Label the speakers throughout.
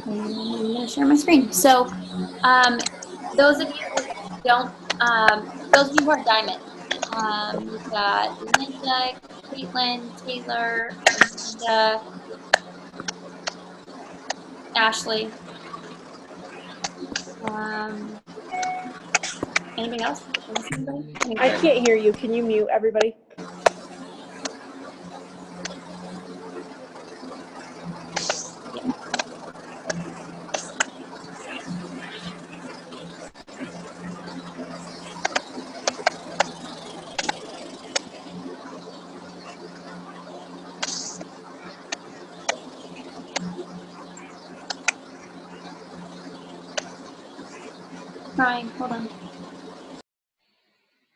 Speaker 1: And I'm going to share my screen. So those of you who don't, those of you who are diamond, we've got Linda, Caitlin, Taylor, Amanda, Ashley. Anybody else?
Speaker 2: I can't hear you. Can you mute everybody?
Speaker 1: Trying. Hold on.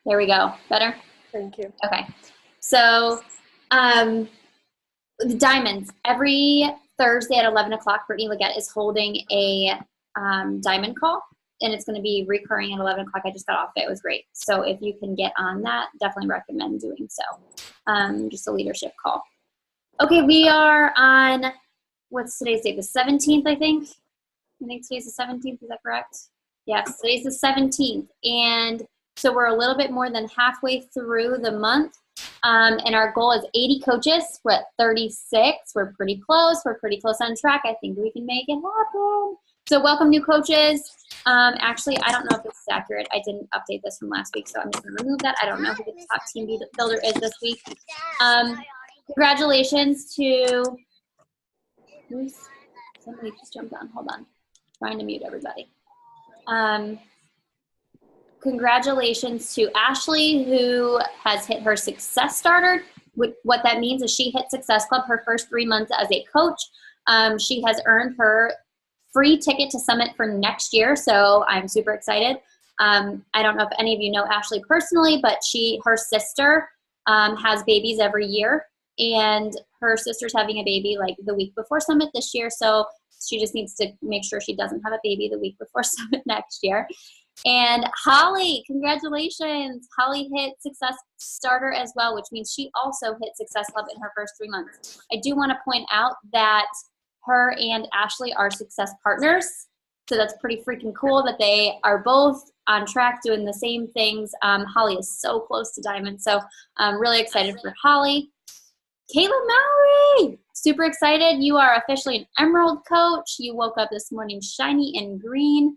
Speaker 1: There we go. Better?
Speaker 2: Thank you.
Speaker 1: Okay. So the diamonds. Every Thursday at 11 o'clock, Brittany Leggett is holding a diamond call, and it's going to be recurring at 11 o'clock. I just got off it. It was great. So if you can get on that, definitely recommend doing so. Just a leadership call. Okay, we are on, what's today's date? The 17th, I think. I think today's the 17th. Is that correct? Yes, today's the 17th. And so we're a little bit more than halfway through the month. And our goal is 80 coaches. We're at 36. We're pretty close. We're pretty close on track. I think we can make it happen. So welcome new coaches. Actually, I don't know if this is accurate. I didn't update this from last week, so I'm just going to remove that. I don't know who the top team builder is this week. Congratulations to, somebody just jumped on. Hold on. Trying to mute everybody. Congratulations to Ashley, who has hit her Success Starter. What that means is she hit Success Club her first 3 months as a coach. She has earned her free ticket to Summit for next year, so I'm super excited. I don't know if any of you know Ashley personally, but her sister has babies every year, and her sister's having a baby like the week before Summit this year, so she just needs to make sure she doesn't have a baby the week before Summit next year. And Holly, congratulations. Holly hit Success Starter as well, which means she also hit Success Club in her first 3 months. I do want to point out that her and Ashley are success partners. So that's pretty freaking cool that they are both on track doing the same things. Holly is so close to Diamond. So I'm really excited for Holly. Kayla Mallory, super excited. You are officially an Emerald coach. You woke up this morning shiny and green.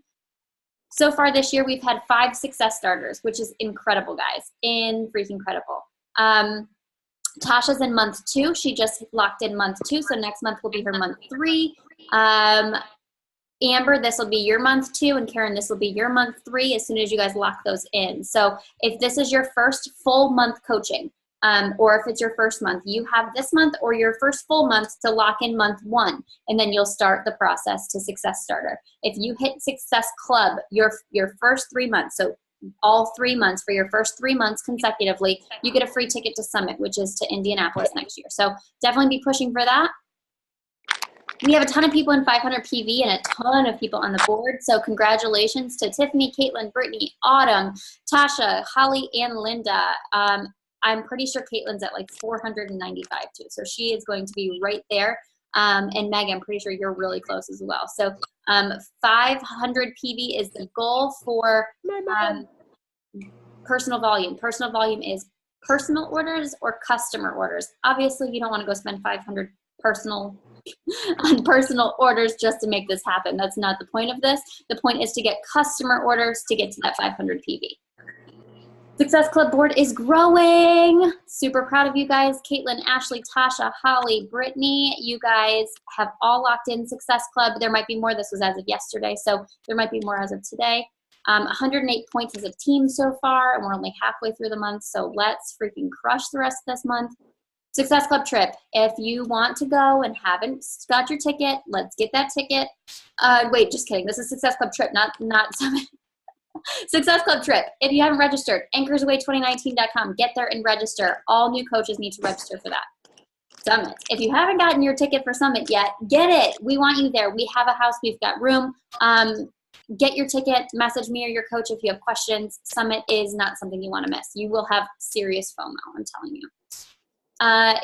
Speaker 1: So far this year, we've had 5 success starters, which is incredible, guys. Freaking incredible. Tasha's in month 2. She just locked in month 2, so next month will be her month 3. Amber, this will be your month 2, and Karen, this will be your month 3 as soon as you guys lock those in. So if this is your first full month coaching, or if it's your first month, you have this month or your first full month to lock in month 1, and then you'll start the process to Success Starter. If you hit Success Club your first 3 months, so all 3 months for your first 3 months consecutively, you get a free ticket to Summit, which is to Indianapolis next year. So definitely be pushing for that. We have a ton of people in 500 PV and a ton of people on the board. So congratulations to Tiffany, Caitlin, Brittany, Autumn, Tasha, Holly, and Linda. I'm pretty sure Caitlin's at like 495 too. So she is going to be right there. And Meg, I'm pretty sure you're really close as well. So 500 PV is the goal for personal volume. Personal volume is personal orders or customer orders. Obviously, you don't want to go spend 500 on personal orders just to make this happen. That's not the point of this. The point is to get customer orders to get to that 500 PV. Success Club board is growing. Super proud of you guys. Caitlin, Ashley, Tasha, Holly, Brittany, you guys have all locked in Success Club. There might be more. This was as of yesterday, so there might be more as of today. 108 points as a team so far, and we're only halfway through the month, so let's freaking crush the rest of this month. Success Club trip. If you want to go and haven't got your ticket, let's get that ticket. Wait, just kidding. This is Success Club trip, not Summit. Success Club trip. If you haven't registered, anchorsaway2019.com. Get there and register. All new coaches need to register for that. Summit. If you haven't gotten your ticket for Summit yet, get it. We want you there. We have a house. We've got room. Get your ticket. Message me or your coach if you have questions. Summit is not something you want to miss. You will have serious FOMO, I'm telling you.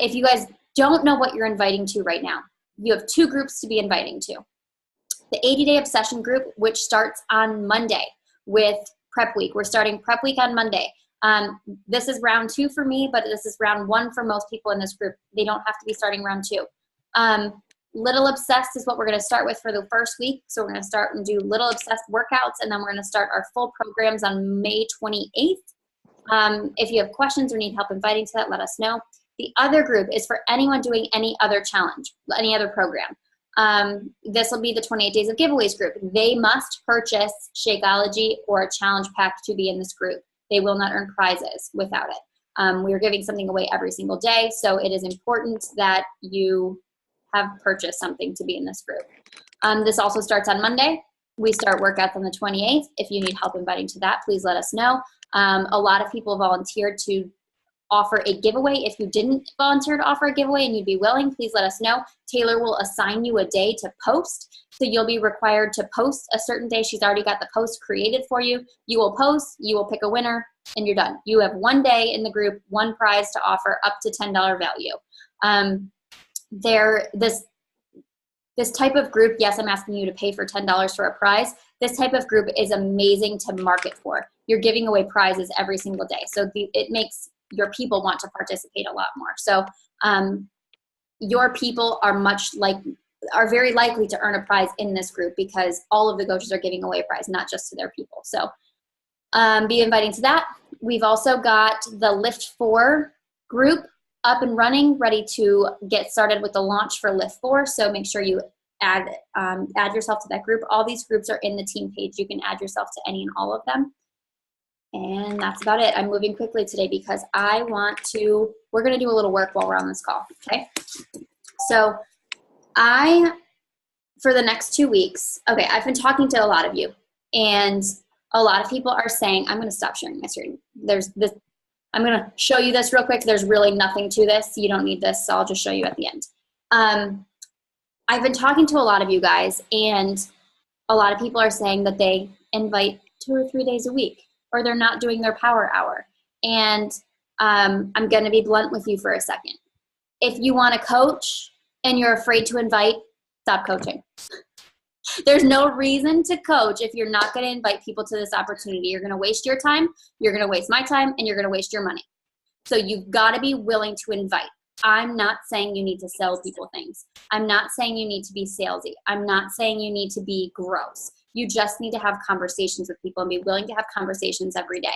Speaker 1: If you guys don't know what you're inviting to right now, you have 2 groups to be inviting to. The 80-day obsession group, which starts on Monday with prep week. We're starting prep week on Monday. This is round 2 for me, but this is round 1 for most people in this group. They don't have to be starting round 2. Little Obsessed is what we're going to start with for the first week. So we're going to start and do Little Obsessed workouts, and then we're going to start our full programs on May 28th. If you have questions or need help inviting to that, let us know. The other group is for anyone doing any other challenge, any other program. This will be the 28 Days of Giveaways group. They must purchase Shakeology or a challenge pack to be in this group. They will not earn prizes without it. We are giving something away every single day, so it is important that you have purchased something to be in this group. This also starts on Monday. We start workouts on the 28th. If you need help inviting to that, please let us know. A lot of people volunteered to offer a giveaway. If you didn't volunteer to offer a giveaway and you'd be willing, please let us know. Taylor will assign you a day to post. So you'll be required to post a certain day. She's already got the post created for you. You will post, you will pick a winner, and you're done. You have one day in the group, one prize to offer up to $10 value. This type of group, yes, I'm asking you to pay for $10 for a prize. This type of group is amazing to market for. You're giving away prizes every single day. So it makes your people want to participate a lot more. So your people are very likely to earn a prize in this group because all of the coaches are giving away a prize, not just to their people. So be inviting to that. We've also got the Lift 4 group up and running, ready to get started with the launch for Lift 4. So make sure you add yourself to that group. All these groups are in the team page. You can add yourself to any and all of them. And that's about it. I'm moving quickly today because we're going to do a little work while we're on this call, okay? So for the next 2 weeks, okay, I've been talking to a lot of you, and a lot of people are saying, I'm going to stop sharing my screen. I'm going to show you this real quick. There's really nothing to this. You don't need this, so I'll just show you at the end. I've been talking to a lot of you guys, and a lot of people are saying that they invite 2 or 3 days a week, or they're not doing their power hour. And I'm going to be blunt with you for a second. If you want to coach and you're afraid to invite, stop coaching. There's no reason to coach if you're not going to invite people to this opportunity. You're going to waste your time, you're going to waste my time, and you're going to waste your money. So you've got to be willing to invite. I'm not saying you need to sell people things. I'm not saying you need to be salesy. I'm not saying you need to be gross. You just need to have conversations with people and be willing to have conversations every day.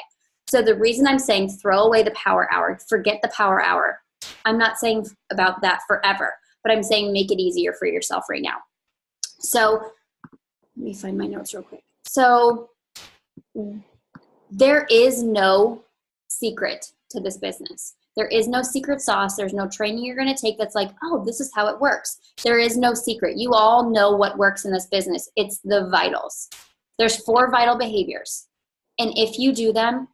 Speaker 1: So the reason I'm saying throw away the power hour, forget the power hour, I'm not saying about that forever, but I'm saying make it easier for yourself right now. So let me find my notes real quick. So there is no secret to this business. There is no secret sauce. There's no training you're going to take that's like, oh, this is how it works. There is no secret. You all know what works in this business. It's the vitals. There's 4 vital behaviors. And if you do them,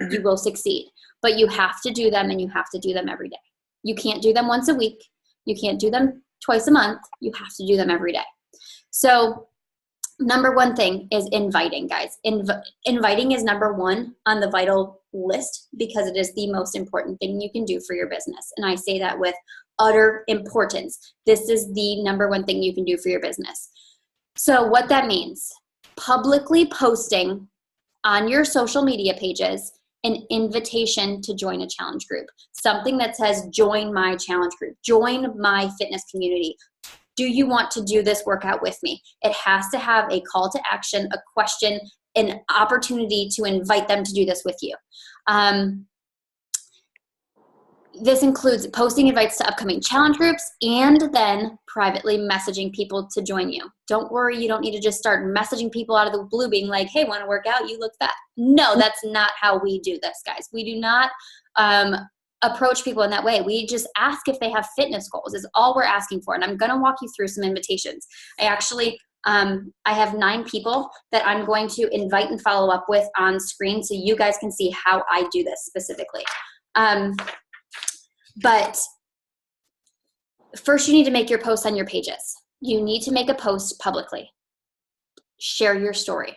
Speaker 1: you will succeed. But you have to do them, and you have to do them every day. You can't do them once a week. You can't do them twice a month. You have to do them every day. So number 1 thing is inviting, guys. Inviting is number 1 on the vital list because it is the most important thing you can do for your business. And I say that with utter importance. This is the number 1 thing you can do for your business. So what that means, publicly posting on your social media pages an invitation to join a challenge group. Something that says, join my challenge group, join my fitness community. Do you want to do this workout with me? It has to have a call to action, a question, an opportunity to invite them to do this with you. This includes posting invites to upcoming challenge groups and then privately messaging people to join you. Don't worry, you don't need to just start messaging people out of the blue being like, hey, want to work out? You look fat. No, that's not how we do this, guys. We do not approach people in that way. We just ask if they have fitness goals is all we're asking for. And I'm going to walk you through some invitations. I have 9 people that I'm going to invite and follow up with on screen so you guys can see how I do this specifically. But first you need to make your posts on your pages. You need to make a post publicly. Share your story.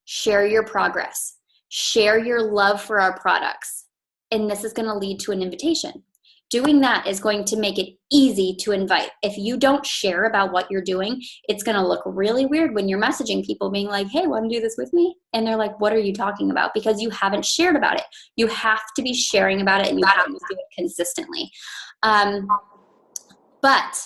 Speaker 1: Share your progress. Share your love for our products. And this is going to lead to an invitation. Doing that is going to make it easy to invite. If you don't share about what you're doing, it's going to look really weird when you're messaging people being like, hey, want to do this with me? And they're like, what are you talking about? Because you haven't shared about it. You have to be sharing about it, and you have to do it consistently. But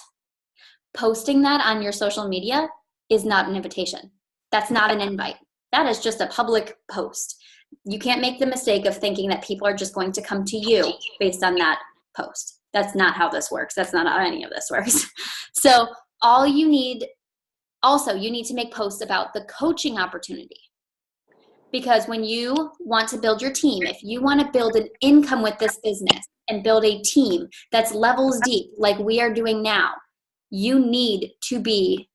Speaker 1: posting that on your social media is not an invitation. That's not an invite. That is just a public post. You can't make the mistake of thinking that people are just going to come to you based on that post. That's not how this works. That's not how any of this works. So you need to make posts about the coaching opportunity. Because when you want to build your team, if you want to build an income with this business and build a team that's levels deep like we are doing now, you need to be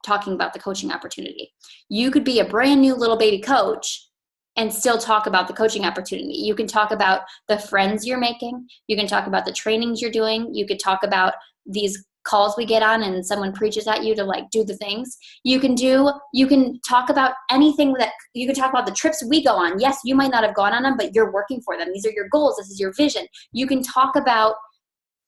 Speaker 1: talking about the coaching opportunity. You could be a brand new little baby coach and still talk about the coaching opportunity. You can talk about the friends you're making. You can talk about the trainings you're doing. You could talk about these calls we get on and someone preaches at you to like do the things. You can talk about anything you can talk about the trips we go on. Yes, you might not have gone on them, but you're working for them. These are your goals. This is your vision. You can talk about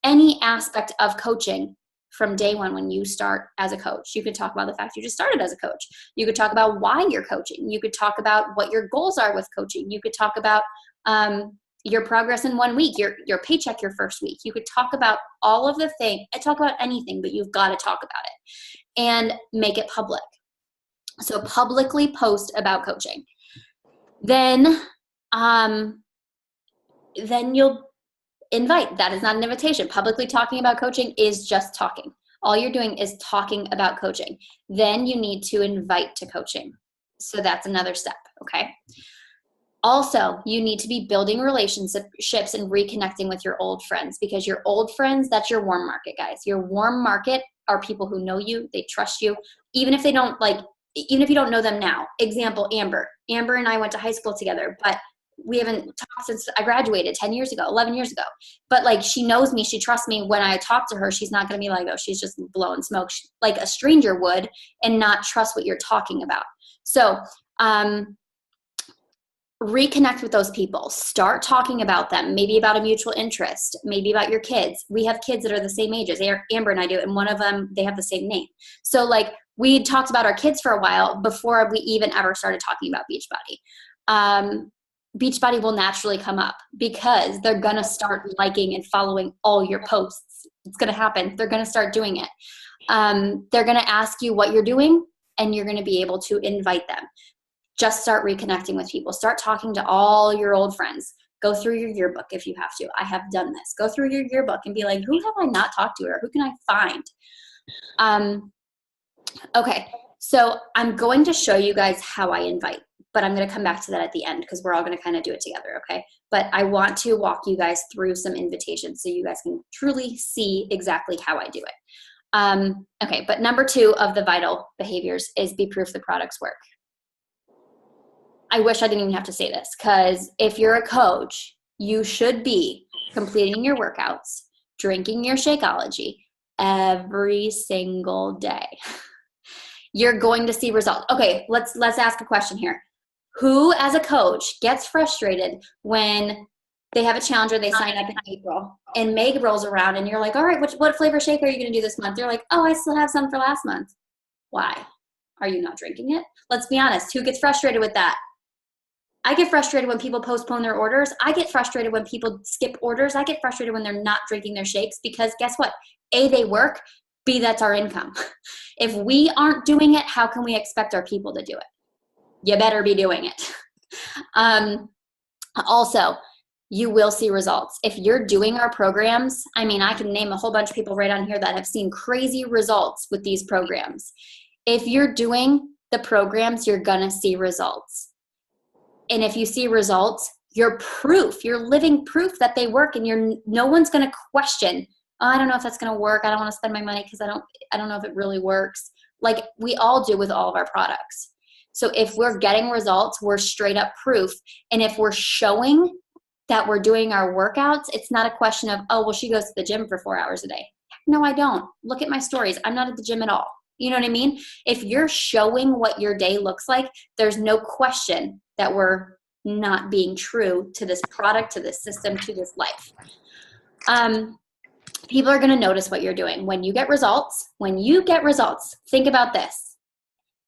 Speaker 1: any aspect of coaching from day one when you start as a coach. You could talk about the fact you just started as a coach. You could talk about why you're coaching. You could talk about what your goals are with coaching. You could talk about your progress in 1 week, your paycheck your first week. You could talk about all of the things. Talk about anything, but you've got to talk about it and make it public. So publicly post about coaching. Then you'll invite. That is not an invitation. Publicly talking about coaching is just talking. All you're doing is talking about coaching. Then you need to invite to coaching. So that's another step, okay? Also, you need to be building relationships and reconnecting with your old friends, because your old friends, that's your warm market, guys. Your warm market are people who know you, they trust you, even if you don't know them now. Example, Amber. Amber and I went to high school together, but we haven't talked since I graduated 11 years ago. But like, she knows me, she trusts me. When I talk to her, she's not going to be like, oh, she's just blowing smoke like a stranger would, and not trust what you're talking about. So, reconnect with those people. Start talking about them, maybe about a mutual interest, maybe about your kids. We have kids that are the same age as Amber and I do, and one of them, they have the same name. So like, we talked about our kids for a while before we even ever started talking about Beachbody. Beachbody will naturally come up because they're going to start liking and following all your posts. It's going to happen. They're going to start doing it. They're going to ask you what you're doing, and you're going to be able to invite them. Just start reconnecting with people. Start talking to all your old friends. Go through your yearbook if you have to. I have done this. Go through your yearbook and be like, who have I not talked to, or who can I find? Okay, so I'm going to show you guys how I invite, but I'm going to come back to that at the end because we're all going to kind of do it together, okay? But I want to walk you guys through some invitations so you guys can truly see exactly how I do it. Okay, but number 2 of the vital behaviors is be proof the products work. I wish I didn't even have to say this, because if you're a coach, you should be completing your workouts, drinking your Shakeology every single day. You're going to see results. Okay, let's ask a question here. Who, as a coach, gets frustrated when they have a challenge or they sign up in April and May rolls around and you're like, all right, what flavor shake are you going to do this month? They're like, oh, I still have some for last month. Why? Are you not drinking it? Let's be honest. Who gets frustrated with that? I get frustrated when people postpone their orders. I get frustrated when people skip orders. I get frustrated when they're not drinking their shakes, because guess what? A, they work. B, that's our income. If we aren't doing it, how can we expect our people to do it? You better be doing it. Also, you will see results. If you're doing our programs, I mean, I can name a whole bunch of people right on here that have seen crazy results with these programs. If you're doing the programs, you're gonna see results. And if you see results, you're proof, you're living proof that they work, and no one's gonna question, oh, I don't know if that's gonna work. I don't wanna spend my money because I don't know if it really works. Like we all do with all of our products. So if we're getting results, we're straight up proof. And if we're showing that we're doing our workouts, it's not a question of, oh, well, she goes to the gym for 4 hours a day. No, I don't. Look at my stories. I'm not at the gym at all. You know what I mean? If you're showing what your day looks like, there's no question that we're not being true to this product, to this system, to this life. People are going to notice what you're doing. When you get results, think about this.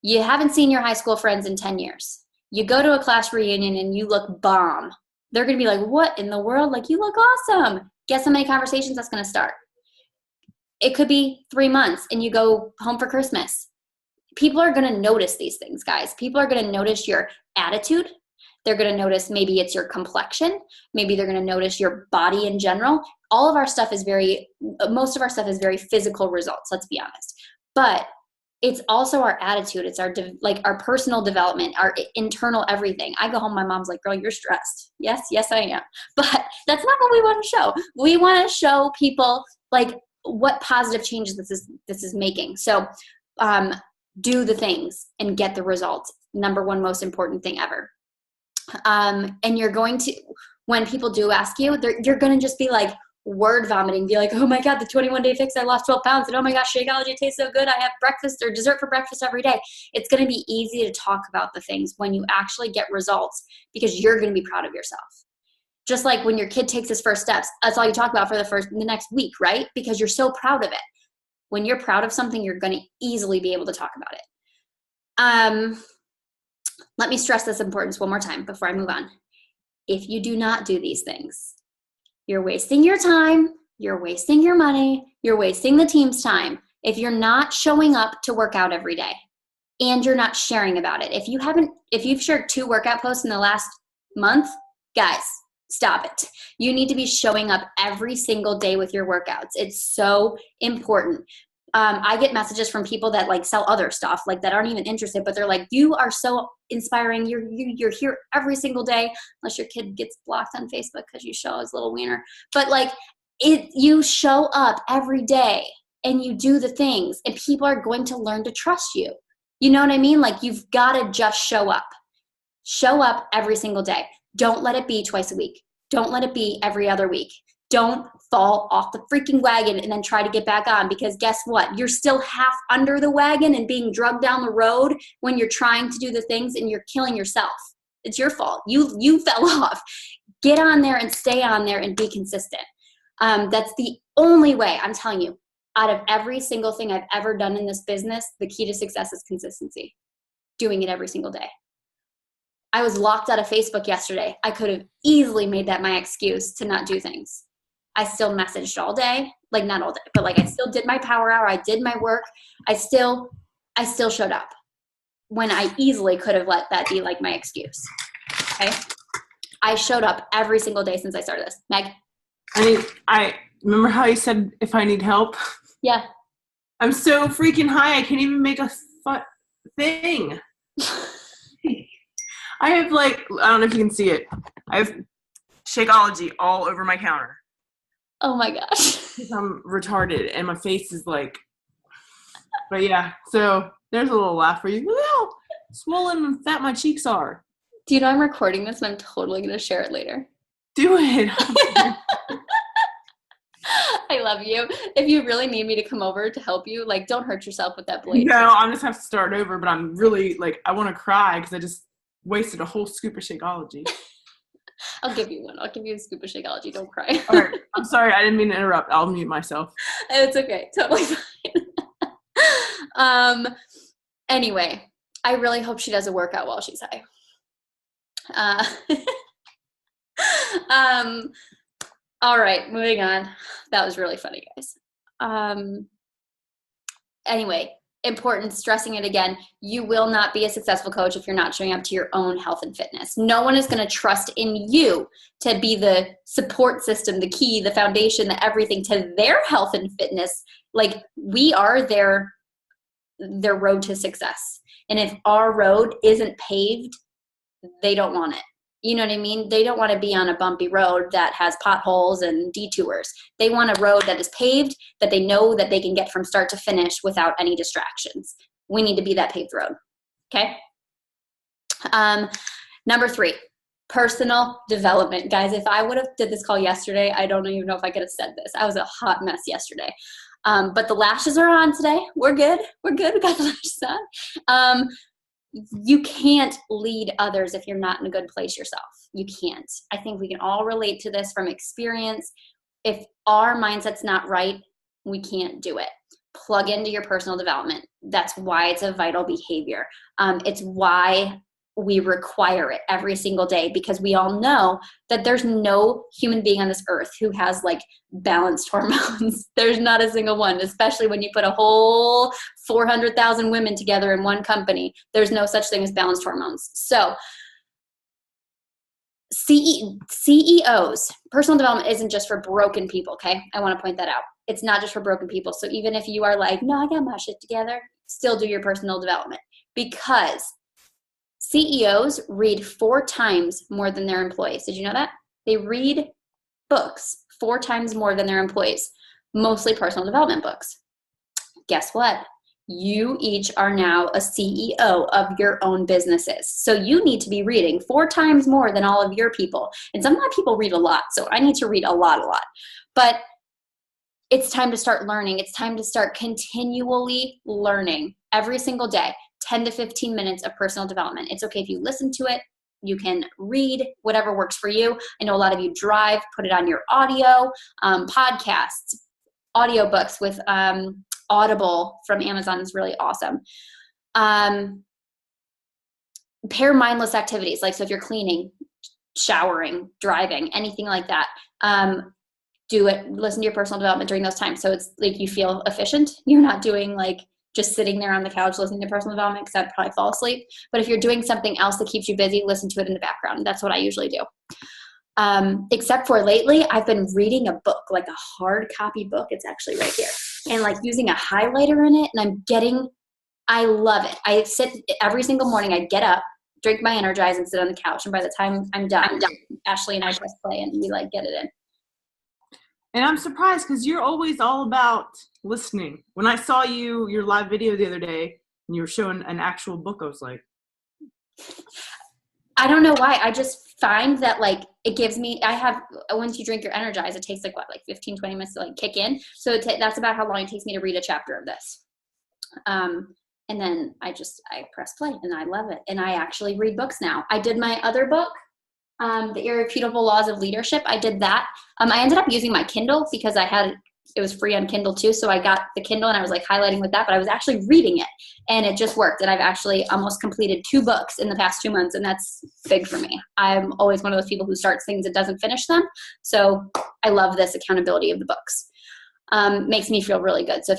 Speaker 1: You haven't seen your high school friends in 10 years. You go to a class reunion and you look bomb. They're going to be like, what in the world? Like, you look awesome. Guess how many conversations that's going to start? It could be 3 months and you go home for Christmas. People are going to notice these things, guys. People are going to notice your attitude. They're going to notice maybe it's your complexion. Maybe they're going to notice your body in general. All of our stuff is most of our stuff is very physical results, let's be honest. But it's also our attitude. It's our personal development, our internal everything. I go home, my mom's like, girl, you're stressed. Yes, I am. But that's not what we want to show. We want to show people like what positive changes this is making. So do the things and get the results. Number one most important thing ever. And you're going to, when people do ask you, you're going to just be like word vomiting, be like, oh my God, the 21-day fix, I lost 12 pounds. And oh my gosh, Shakeology tastes so good. I have breakfast or dessert for breakfast every day. It's going to be easy to talk about the things when you actually get results because you're going to be proud of yourself. Just like when your kid takes his first steps, that's all you talk about for the next week, right? Because you're so proud of it. When you're proud of something, you're going to easily be able to talk about it. Let me stress this importance one more time before I move on. If you do not do these things, you're wasting your time, you're wasting your money, you're wasting the team's time. If you're not showing up to work out every day and you're not sharing about it, if you've shared 2 workout posts in the last month, guys, stop it. You need to be showing up every single day with your workouts. It's so important. I get messages from people that like sell other stuff, like that aren't even interested, but they're like, you are so inspiring. You're here every single day, unless your kid gets blocked on Facebook because you show his little wiener. But like you show up every day and you do the things and people are going to learn to trust you. You know what I mean? Like you've got to just show up. Show up every single day. Don't let it be twice a week. Don't let it be every other week. Don't fall off the freaking wagon and then try to get back on because guess what? You're still half under the wagon and being drugged down the road when you're trying to do the things and you're killing yourself. It's your fault. You fell off. Get on there and stay on there and be consistent. That's the only way, I'm telling you, out of every single thing I've ever done in this business, the key to success is consistency. Doing it every single day. I was locked out of Facebook yesterday. I could have easily made that my excuse to not do things. I still messaged all day, like not all day, but like I still did my power hour. I did my work. I still showed up when I easily could have let that be like my excuse. Okay. I showed up every single day since I started this. Meg?
Speaker 3: I remember how you said, if I need help.
Speaker 1: Yeah.
Speaker 3: I'm so freaking high. I can't even make a thing. I have I don't know if you can see it. I have Shakeology all over my counter.
Speaker 1: Oh my gosh.
Speaker 3: I'm retarded and my face is but yeah, so there's a little laugh for you. Look how swollen and fat my cheeks are.
Speaker 1: Do you know I'm recording this and I'm totally going to share it later?
Speaker 3: Do it.
Speaker 1: I love you. If you really need me to come over to help you, don't hurt yourself with that blade.
Speaker 3: No, I'm just have to start over, but I'm really I want to cry because I just wasted a whole scoop of Shakeology.
Speaker 1: I'll give you one. I'll give you a scoop of Shakeology. Don't cry.
Speaker 3: All right. I'm sorry. I didn't mean to interrupt. I'll mute myself.
Speaker 1: It's okay. Totally fine. Anyway, I really hope she does a workout while she's high. All right, moving on. That was really funny, guys. Anyway, important, stressing it again, you will not be a successful coach if you're not showing up to your own health and fitness. No one is going to trust in you to be the support system, the key, the foundation, the everything to their health and fitness. We are their road to success. And if our road isn't paved, they don't want it. You know what I mean? They don't want to be on a bumpy road that has potholes and detours. They want a road that is paved, that they know that they can get from start to finish without any distractions. We need to be that paved road. Okay? Number 3, personal development. Guys, if I would have did this call yesterday, I don't even know if I could have said this. I was a hot mess yesterday. But the lashes are on today. We're good. We got the lashes on. You can't lead others if you're not in a good place yourself. You can't. I think we can all relate to this from experience. If our mindset's not right, we can't do it. Plug into your personal development. That's why it's a vital behavior. It's why we require it every single day, because we all know that there's no human being on this earth who has like balanced hormones. There's not a single one, especially when you put a whole 400,000 women together in one company. There's no such thing as balanced hormones. So CEOs, personal development isn't just for broken people, okay? I want to point that out. It's not just for broken people. So even if you are like, no, I got my shit together, still do your personal development, because CEOs read 4 times more than their employees. Did you know that? They read books 4 times more than their employees, mostly personal development books. Guess what? You each are now a CEO of your own businesses. So you need to be reading 4 times more than all of your people. And some of my people read a lot, so I need to read a lot. But it's time to start learning. It's time to start continually learning every single day, 10 to 15 minutes of personal development. It's okay if you listen to it. You can read, whatever works for you. I know a lot of you drive, put it on your audio, podcasts, audiobooks with Audible from Amazon is really awesome. Pair mindless activities. Like, so if you're cleaning, showering, driving, anything like that, do it, listen to your personal development during those times. So it's like you feel efficient. You're not doing like just sitting there on the couch listening to personal development, because I'd probably fall asleep. But if you're doing something else that keeps you busy, listen to it in the background. That's what I usually do. Except for lately, I've been reading a book, like a hard copy book. It's actually right here. And like using a highlighter in it. And I love it. I sit every single morning. I get up, drink my Energize, and sit on the couch. And by the time I'm done. Ashley and I press play and we like get it in.
Speaker 3: And I'm surprised because you're always all about listening. When I saw your live video the other day and you were showing an actual book, I was like,
Speaker 1: I don't know why. I just find that like it gives me, once you drink your Energize, it takes like 15, 20 minutes to like kick in. So that's about how long it takes me to read a chapter of this. And then I press play and I love it. And I actually read books now. I did my other book, The Irrefutable Laws of Leadership. I did that. I ended up using my Kindle because it was free on Kindle too. So I got the Kindle and I was like highlighting with that, but I was actually reading it and it just worked. And I've actually almost completed 2 books in the past 2 months. And that's big for me. I'm always one of those people who starts things and doesn't finish them. So I love this accountability of the books. Makes me feel really good. So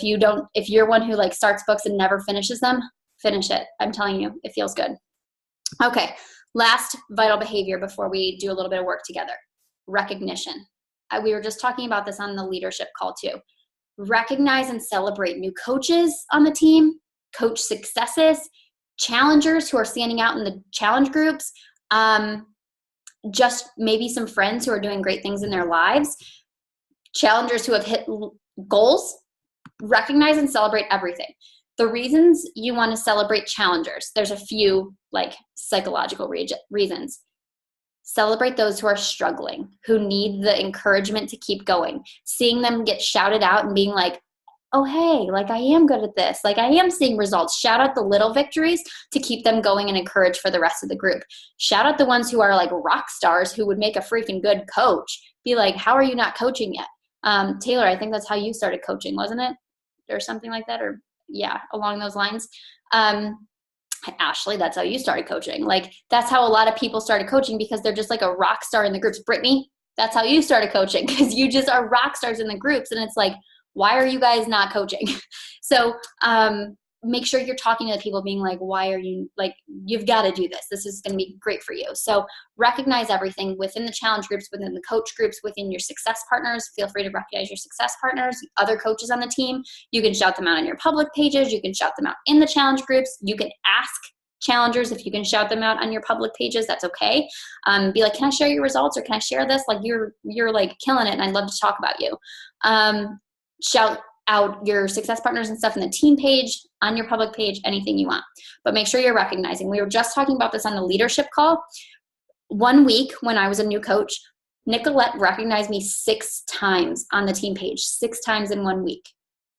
Speaker 1: if you're one who like starts books and never finishes them, finish it. I'm telling you, it feels good. Okay. Last vital behavior before we do a little bit of work together, recognition. We were just talking about this on the leadership call too. Recognize and celebrate new coaches on the team, coach successes, challengers who are standing out in the challenge groups, just maybe some friends who are doing great things in their lives, challengers who have hit goals. Recognize and celebrate everything. The reasons you want to celebrate challengers, there's a few like psychological reasons. Celebrate those who are struggling, who need the encouragement to keep going. Seeing them get shouted out and being like, oh, hey, like I am good at this. Like I am seeing results. Shout out the little victories to keep them going and encourage for the rest of the group. Shout out the ones who are like rock stars who would make a freaking good coach. Be like, how are you not coaching yet? Taylor, I think that's how you started coaching, wasn't it? Or something like that, or yeah, along those lines. Ashley, that's how you started coaching. Like that's how a lot of people started coaching, because they're just like a rock star in the groups. Brittany, that's how you started coaching, because you just are rock stars in the groups. And it's like, why are you guys not coaching? So make sure you're talking to the people being like, why are you like, you've got to do this. This is going to be great for you. So recognize everything within the challenge groups, within the coach groups, within your success partners. Feel free to recognize your success partners, other coaches on the team. You can shout them out on your public pages. You can shout them out in the challenge groups. You can ask challengers if you can shout them out on your public pages. That's okay. Be like, can I share your results, or can I share this? Like you're like killing it and I'd love to talk about you. Shout out your success partners and stuff in the team page, on your public page, anything you want. But make sure you're recognizing. We were just talking about this on the leadership call. 1 week when I was a new coach, Nicolette recognized me 6 times on the team page, 6 times in 1 week.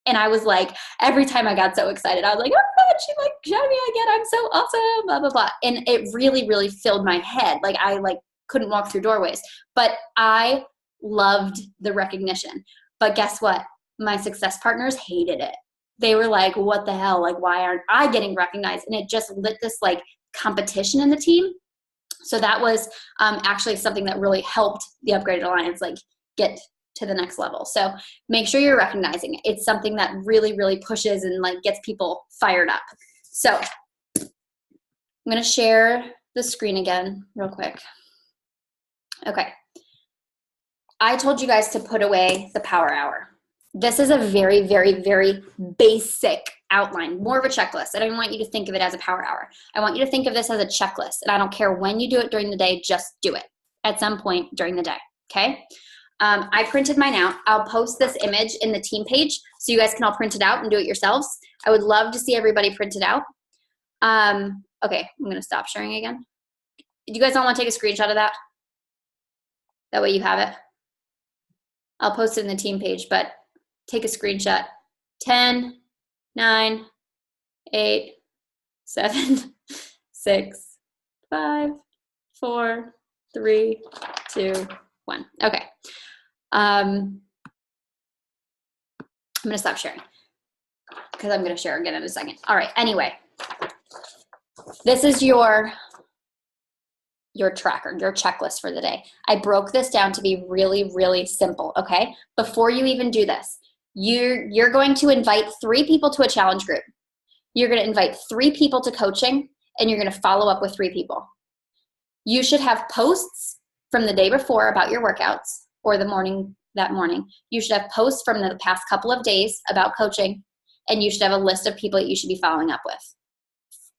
Speaker 1: And I was like, every time I got so excited, I was like, oh my God, she like shouted me again. I'm so awesome, blah, blah, blah. And it really, really filled my head. Like I like couldn't walk through doorways, but I loved the recognition. But guess what? My success partners hated it. They were like, what the hell? Like, why aren't I getting recognized? And it just lit this like competition in the team. So that was actually something that really helped the Upgraded Alliance like get to the next level. So make sure you're recognizing it. It's something that really, really pushes and like gets people fired up. So I'm going to share the screen again real quick. Okay. I told you guys to put away the power hour. This is a very, very, very basic outline, more of a checklist. I don't want you to think of it as a power hour. I want you to think of this as a checklist. And I don't care when you do it during the day, just do it at some point during the day. Okay. I printed mine out. I'll post this image in the team page so you guys can all print it out and do it yourselves. I would love to see everybody print it out. Okay, I'm going to stop sharing again. Do you guys all want to take a screenshot of that? That way you have it. I'll post it in the team page, but take a screenshot. 10, 9, 8, 7, 6, 5, 4, 3, 2, 1. Okay. I'm going to stop sharing because I'm going to share again in a second. All right. Anyway, this is your tracker, your checklist for the day. I broke this down to be really, really simple. Okay. Before you even do this, you're going to invite 3 people to a challenge group. You're going to invite 3 people to coaching, and you're going to follow up with 3 people. You should have posts from the day before about your workouts or that morning. You should have posts from the past couple of days about coaching, and you should have a list of people that you should be following up with.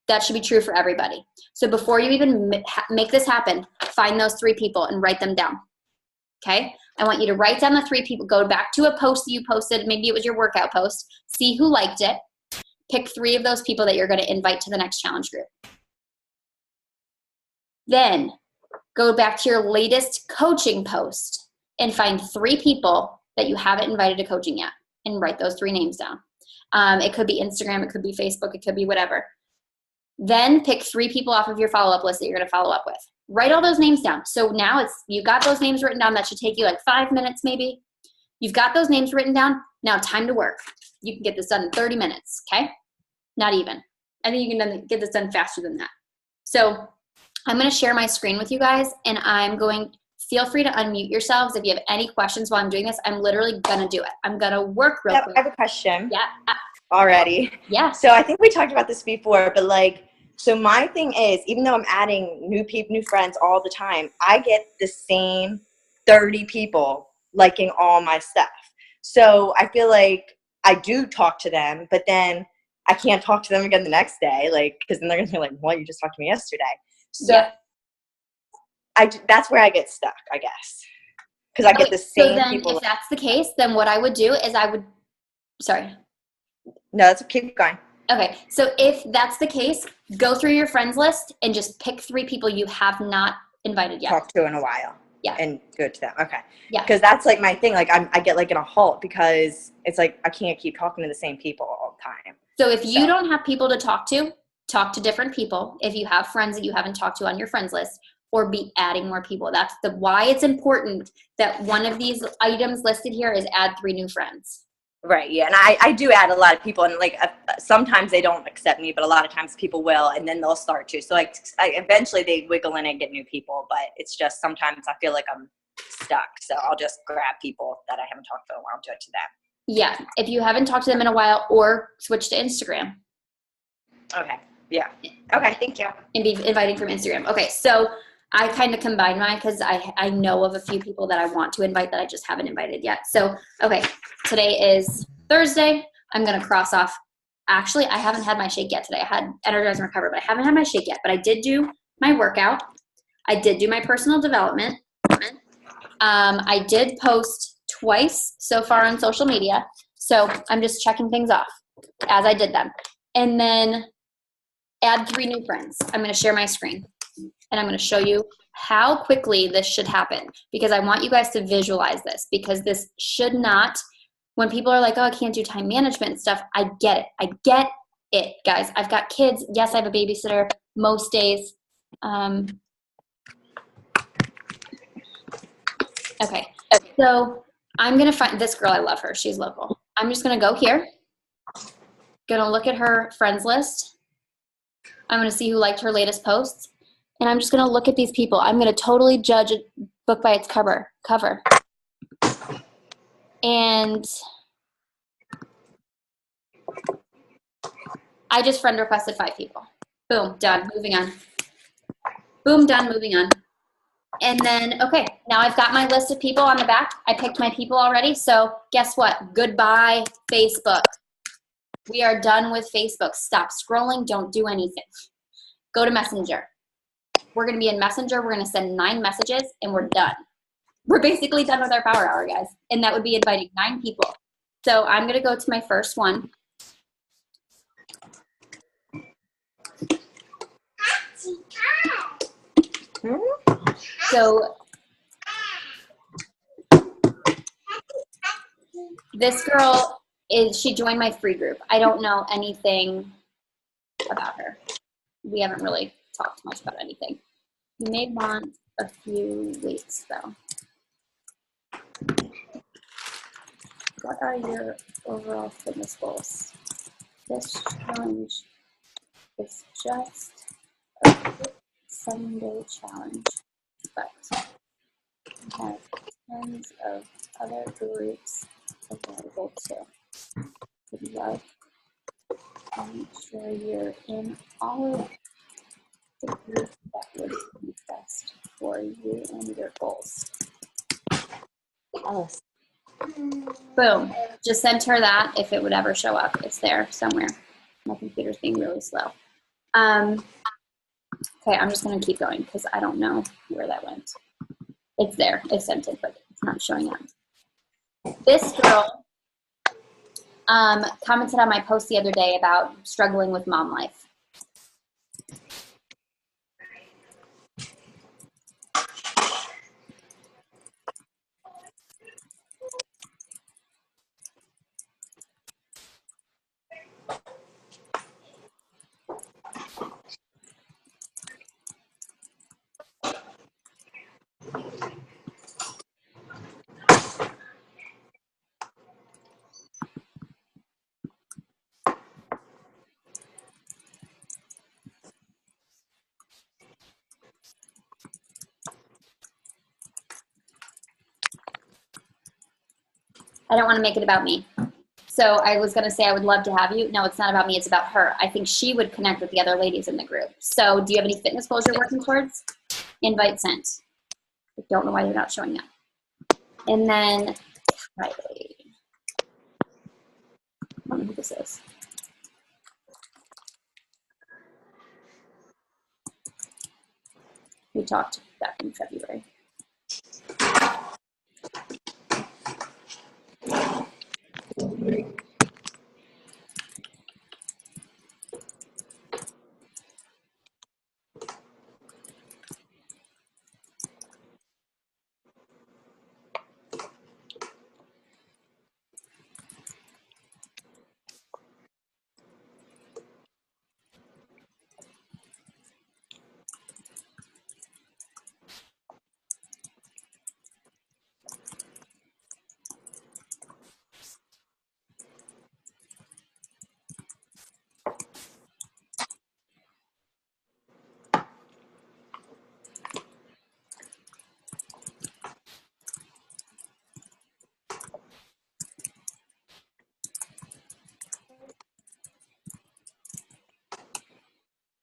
Speaker 1: That should be true for everybody. So before you even make this happen, find those 3 people and write them down. Okay? I want you to write down the 3 people, go back to a post that you posted, maybe it was your workout post, see who liked it, pick 3 of those people that you're going to invite to the next challenge group. Then go back to your latest coaching post and find 3 people that you haven't invited to coaching yet and write those 3 names down. It could be Instagram, it could be Facebook, it could be whatever. Then pick 3 people off of your follow-up list that you're going to follow up with. Write all those names down. So now you got those names written down. That should take you like 5 minutes maybe. You've got those names written down. Now time to work. You can get this done in 30 minutes, okay? Not even. I think you can get this done faster than that. So I'm going to share my screen with you guys, and feel free to unmute yourselves if you have any questions while I'm doing this. I'm literally going to do it. I'm going to work real quick.
Speaker 4: I have a question.
Speaker 1: Yeah.
Speaker 4: Already.
Speaker 1: Yeah.
Speaker 4: So I think we talked about this before, but like, so my thing is, even though I'm adding new friends all the time, I get the same 30 people liking all my stuff. So I feel like I do talk to them, but then I can't talk to them again the next day, like, because then they're gonna be like, "Well, you just talked to me yesterday." So
Speaker 1: yeah.
Speaker 4: That's where I get stuck, I guess, because I get the same people.
Speaker 1: If that's the case, then what I would do is sorry.
Speaker 4: No, keep going.
Speaker 1: Okay, so if that's the case, go through your friends list and just pick 3 people you have not invited yet.
Speaker 4: Talked to in a while.
Speaker 1: Yeah.
Speaker 4: And go to them. Okay.
Speaker 1: Yeah.
Speaker 4: Because that's like my thing. Like I get like in a halt because it's like I can't keep talking to the same people all the time.
Speaker 1: So if you don't have people to talk to different people. If you have friends that you haven't talked to on your friends list, or be adding more people. That's why it's important that one of these items listed here is add 3 new friends.
Speaker 4: Right, yeah, and I do add a lot of people, and like sometimes they don't accept me, but a lot of times people will, and then they'll start to. So like eventually they wiggle in and get new people, but it's just sometimes I feel like I'm stuck. So I'll just grab people that I haven't talked to in a while, do it to them.
Speaker 1: Yeah, if you haven't talked to them in a while, or switch to Instagram.
Speaker 4: Okay, yeah. Okay, thank you.
Speaker 1: And be inviting from Instagram. Okay, so I kind of combine mine because I know of a few people that I want to invite that I just haven't invited yet. So, okay, today is Thursday. I'm going to cross off. Actually, I haven't had my shake yet today. I had Energize and Recover, but I haven't had my shake yet. But I did do my workout. I did do my personal development. I did post twice so far on social media. So I'm just checking things off as I did them. And then add 3 new friends. I'm going to share my screen. And I'm going to show you how quickly this should happen, because I want you guys to visualize this, because this should not, when people are like, oh, I can't do time management and stuff, I get it. I get it, guys. I've got kids. Yes, I have a babysitter most days. Okay. So I'm going to find this girl. I love her. She's local. I'm just going to go here. Going to look at her friends list. I'm going to see who liked her latest posts. And I'm just going to look at these people. I'm going to totally judge a book by its cover. And I just friend requested 5 people. Boom, done, moving on. Boom, done, moving on. And then, okay, now I've got my list of people on the back. I picked my people already. So guess what? Goodbye, Facebook. We are done with Facebook. Stop scrolling. Don't do anything. Go to Messenger. We're going to be in Messenger. We're going to send 9 messages, and we're done. We're basically done with our power hour, guys. And that would be inviting 9 people. So I'm going to go to my first one. So this girl she joined my free group. I don't know anything about her. We haven't really talked much about anything. You may want a few weeks though. What are your overall fitness goals? This challenge is just a 7-day challenge, but we have tons of other groups available too. Would love to make sure you're in all of the groups that would be best for you and your goals.
Speaker 4: Alice.
Speaker 1: Boom. Just sent her that if it would ever show up. It's there somewhere. My computer's being really slow. Okay, I'm just going to keep going because I don't know where that went. It's there. I sent it, but it's not showing up. This girl commented on my post the other day about struggling with mom life. I don't want to make it about me. So I was going to say I would love to have you. No, it's not about me. It's about her. I think she would connect with the other ladies in the group. So do you have any fitness goals you're working towards? Invite sent. I don't know why they're not showing up. And then Riley. I don't know who this is. We talked back in February.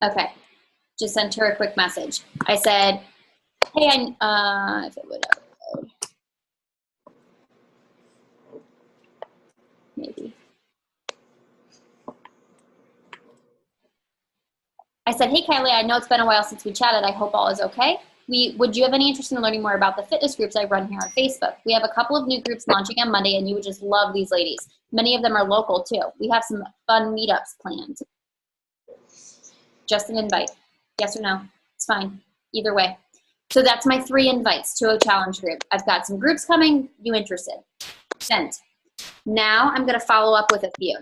Speaker 1: Okay, just sent her a quick message. I said, hey, if it would upload. Maybe. I said, hey, Kylie, I know it's been a while since we chatted. I hope all is okay. Would you have any interest in learning more about the fitness groups I run here on Facebook? We have a couple of new groups launching on Monday, and you would just love these ladies. Many of them are local, too. We have some fun meetups planned. Just an invite. Yes or no? It's fine. Either way. So that's my 3 invites to a challenge group. I've got some groups coming. You interested? Sent. Now I'm going to follow up with a few.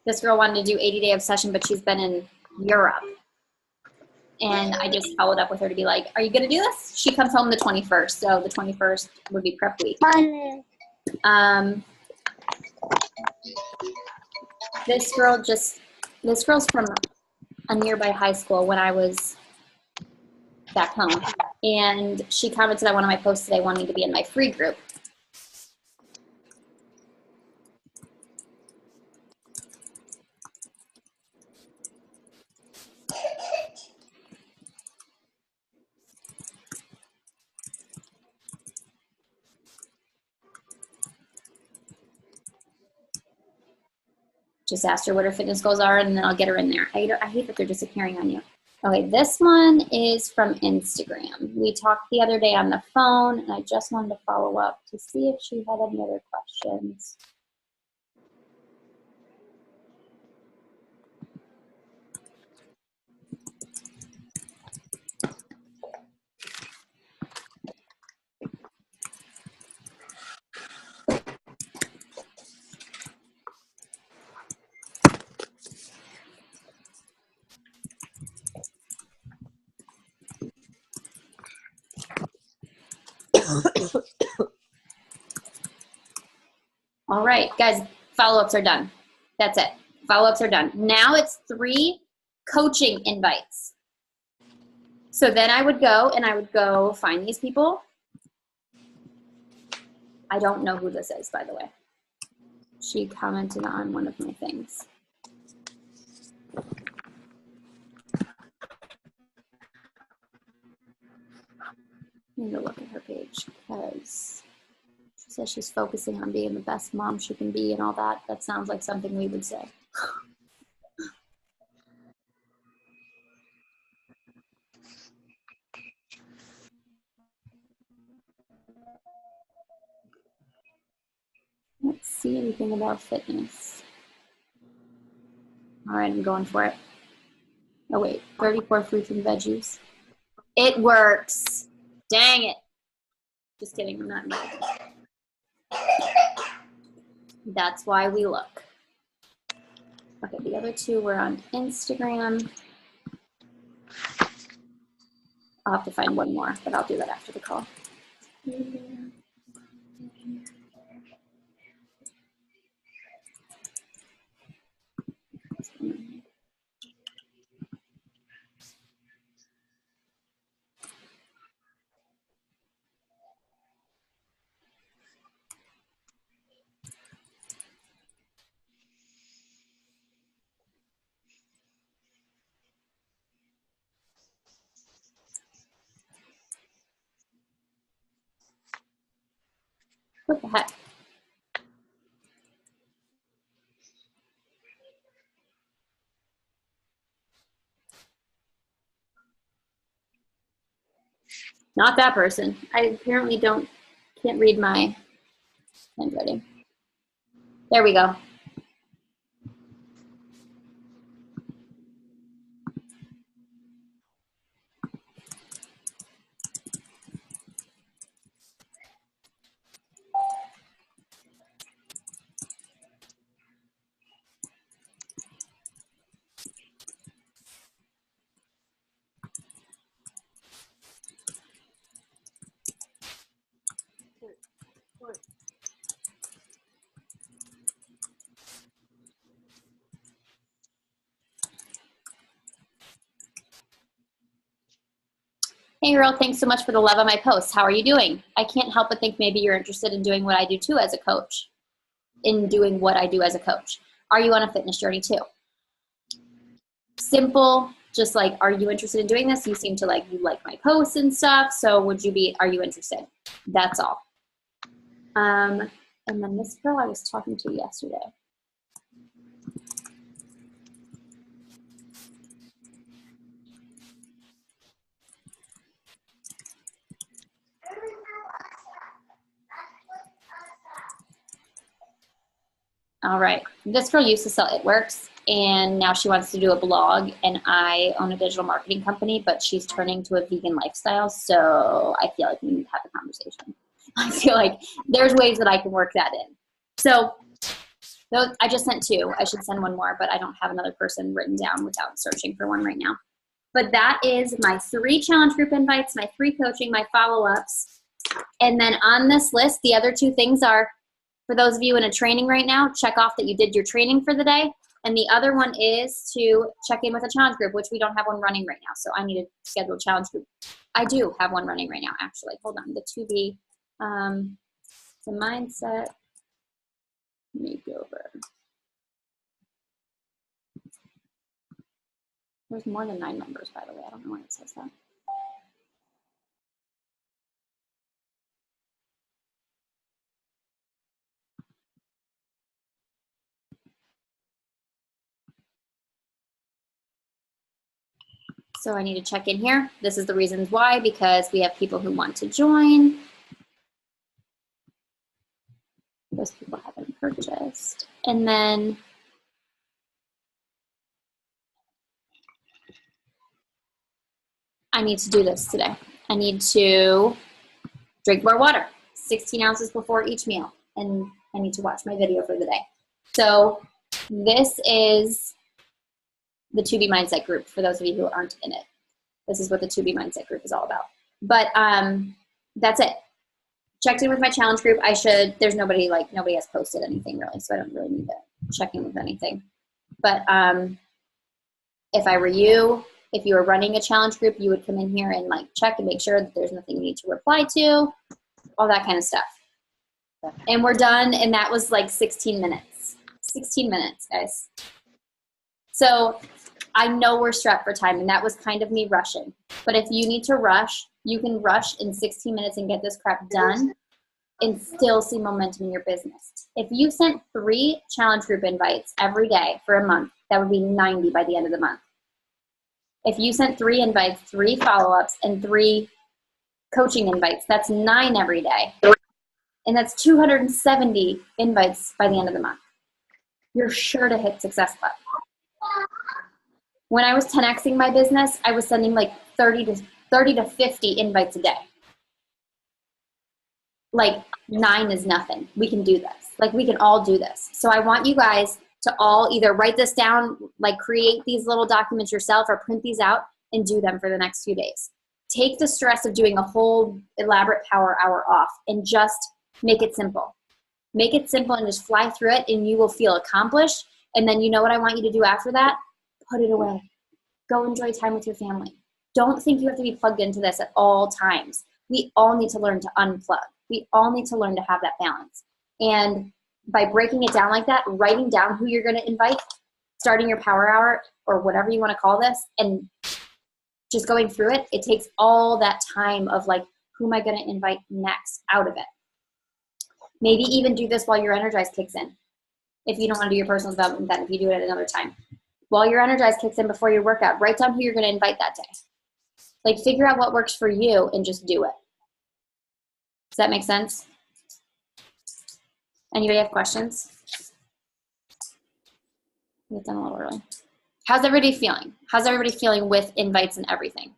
Speaker 1: This girl wanted to do 80-day obsession, but she's been in Europe. And I just followed up with her to be like, are you going to do this? She comes home the 21st. So the 21st would be prep week. This girl's from a nearby high school when I was back home. And she commented on one of my posts today wanting to be in my free group. Just asked her what her fitness goals are, and then I'll get her in there. I hate that they're disappearing on you. Okay, this one is from Instagram. We talked the other day on the phone, and I just wanted to follow up to see if she had any other questions. All right, guys, follow-ups are done. That's it. Follow-ups are done. Now it's 3 coaching invites. So then I would go find these people. I don't know who this is, by the way. She commented on one of my things. I need to look at her page because she says she's focusing on being the best mom she can be and all that. That sounds like something we would say. Let's see anything about fitness. All right, I'm going for it. Oh wait, 34 fruits and veggies. It works. Dang it. Just kidding, I'm not invited. That's why we look. Okay, the other 2 were on Instagram. I'll have to find one more, but I'll do that after the call. What the heck? Not that person. I apparently can't read my handwriting. There we go. Hey, Earl, thanks so much for the love on my posts. How are you doing? I can't help but think maybe you're interested in doing what I do too as a coach, in doing what I do as a coach. Are you on a fitness journey too? Simple, just like, are you interested in doing this? You seem to you like my posts and stuff, so are you interested? That's all. And then this girl I was talking to yesterday. All right, this girl used to sell It Works, and now she wants to do a blog, and I own a digital marketing company, but she's turning to a vegan lifestyle, so I feel like we need to have a conversation. I feel like there's ways that I can work that in. So I just sent 2. I should send one more, but I don't have another person written down without searching for one right now. But that is my 3 challenge group invites, my 3 coaching, my follow-ups. And then on this list, the other 2 things are, for those of you in a training right now, check off that you did your training for the day. And the other one is to check in with a challenge group, which we don't have one running right now. So I need to schedule a challenge group. I do have one running right now, actually. Hold on. The 2B, the mindset makeover. There's more than 9 members, by the way. I don't know why it says that. So I need to check in here. This is the reasons why, because we have people who want to join. Those people haven't purchased. And then I need to do this today. I need to drink more water, 16 ounces before each meal. And I need to watch my video for the day. So this is the 2B Mindset group for those of you who aren't in it. This is what the 2B Mindset group is all about. But that's it. Checked in with my challenge group. There's nobody has posted anything really, so I don't really need to check in with anything. But if I were you, if you were running a challenge group, you would come in here and like check and make sure that there's nothing you need to reply to, all that kind of stuff. And we're done, and that was like 16 minutes. 16 minutes, guys. So I know we're strapped for time, and that was kind of me rushing. But if you need to rush, you can rush in 16 minutes and get this crap done and still see momentum in your business. If you sent 3 challenge group invites every day for a month, that would be 90 by the end of the month. If you sent 3 invites, 3 follow-ups, and 3 coaching invites, that's 9 every day. And that's 270 invites by the end of the month. You're sure to hit Success Club. When I was 10Xing my business, I was sending like 30 to 50 invites a day. Like 9 is nothing. We can do this. Like we can all do this. So I want you guys to all either write this down, like create these little documents yourself, or print these out and do them for the next few days. Take the stress of doing a whole elaborate power hour off and just make it simple. Make it simple and just fly through it, and you will feel accomplished. And then you know what I want you to do after that? Put it away. Go enjoy time with your family. Don't think you have to be plugged into this at all times. We all need to learn to unplug. We all need to learn to have that balance. And by breaking it down like that, writing down who you're going to invite, starting your power hour or whatever you want to call this, and just going through it, it takes all that time of like, who am I going to invite next out of it? Maybe even do this while your Energize kicks in. If you don't want to do your personal development, then if you do it at another time. While your Energize kicks in before your workout, write down who you're going to invite that day. Like figure out what works for you and just do it. Does that make sense? Anybody have questions? Get done a little early. How's everybody feeling? How's everybody feeling with invites and everything?